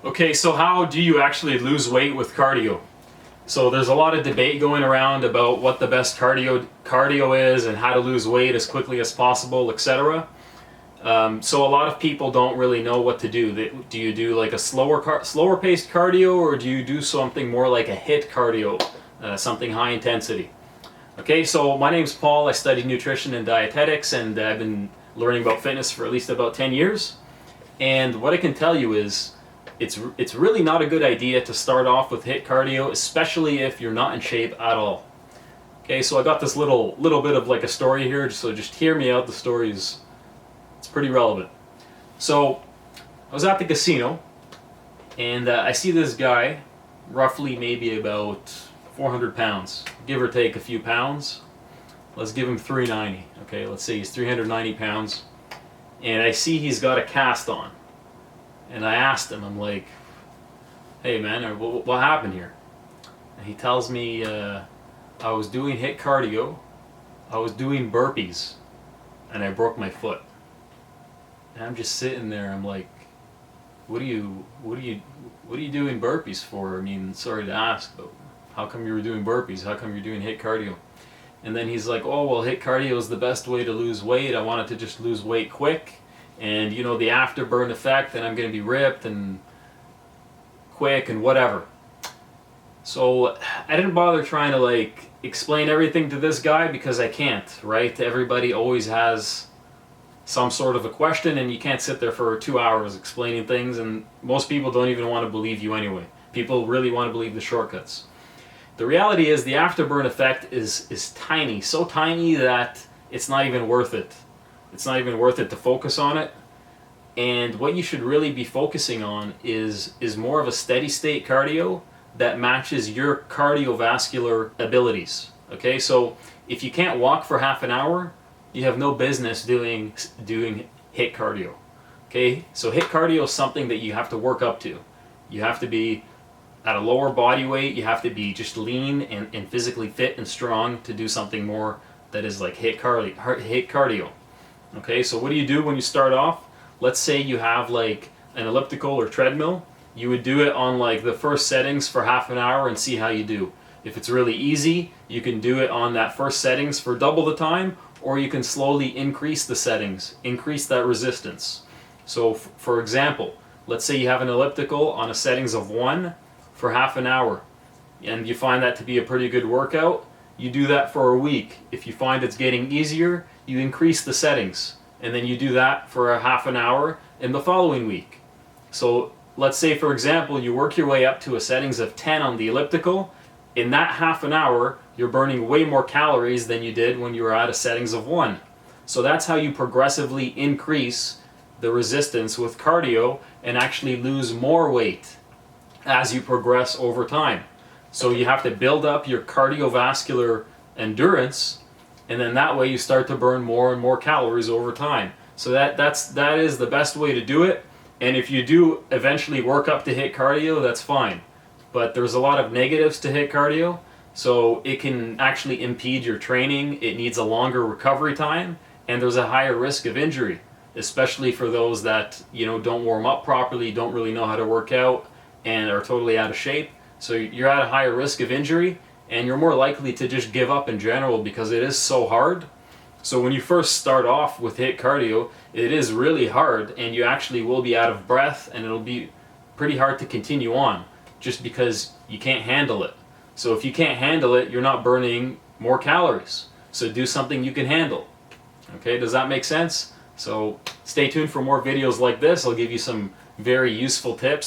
Okay, so how do you actually lose weight with cardio? So there's a lot of debate going around about what the best cardio is and how to lose weight as quickly as possible, etc. So a lot of people don't really know what to do. Do you do like a slower paced cardio, or do you do something more like a HIIT cardio, something high intensity? Okay, so my name's Paul. I studied nutrition and dietetics, and I've been learning about fitness for at least about 10 years. And what I can tell you is it's really not a good idea to start off with HIIT cardio, especially if you're not in shape at all. Okay, so I got this little bit of like a story here, so just hear me out. The story's it's pretty relevant. So I was at the casino, and I see this guy, roughly maybe about 400 pounds, give or take a few pounds. Let's give him 390. Okay, let's say he's 390 pounds, and I see he's got a cast on. And I asked him, I'm like, hey man, what happened here? And he tells me, I was doing HIIT cardio, I was doing burpees, and I broke my foot. And I'm just sitting there, I'm like, what are you doing burpees for? I mean, sorry to ask, but how come you were doing burpees? How come you're doing HIIT cardio? And then he's like, oh well, HIIT cardio is the best way to lose weight. I wanted to just lose weight quick. And you know, the afterburn effect, and I'm going to be ripped and quick and whatever. So I didn't bother trying to like explain everything to this guy, because I can't, right? Everybody always has some sort of a question, and you can't sit there for 2 hours explaining things, and most people don't even want to believe you anyway. People really want to believe the shortcuts. The reality is the afterburn effect is tiny, so tiny that it's not even worth it. It's not even worth it to focus on it. And what you should really be focusing on is more of a steady state cardio that matches your cardiovascular abilities. Okay, so if you can't walk for half an hour, you have no business doing HIIT cardio. Okay, so HIIT cardio is something that you have to work up to. You have to be at a lower body weight, you have to be just lean and physically fit and strong to do something more that is like HIIT cardio. Okay, so what do you do when you start off? Let's say you have like an elliptical or treadmill. You would do it on like the first settings for half an hour and see how you do. If it's really easy, you can do it on that first settings for double the time, or you can slowly increase the settings, increase that resistance. So for example, let's say you have an elliptical on a settings of 1 for half an hour, and you find that to be a pretty good workout. You do that for a week. If you find it's getting easier, you increase the settings, and then you do that for a half an hour in the following week. So let's say, for example, you work your way up to a settings of 10 on the elliptical. In that half an hour, you're burning way more calories than you did when you were at a settings of 1. So that's how you progressively increase the resistance with cardio and actually lose more weight as you progress over time. So you have to build up your cardiovascular endurance, and then that way you start to burn more and more calories over time. So that is the best way to do it. And if you do eventually work up to HIIT cardio, that's fine. But there's a lot of negatives to HIIT cardio. So it can actually impede your training. It needs a longer recovery time, and there's a higher risk of injury, especially for those that, you know, don't warm up properly, don't really know how to work out, and are totally out of shape. So you're at a higher risk of injury, and you're more likely to just give up in general because it is so hard. So when you first start off with HIIT cardio, it is really hard, and you actually will be out of breath, and it'll be pretty hard to continue on just because you can't handle it. So if you can't handle it, you're not burning more calories. So do something you can handle. Okay, does that make sense? So stay tuned for more videos like this. I'll give you some very useful tips.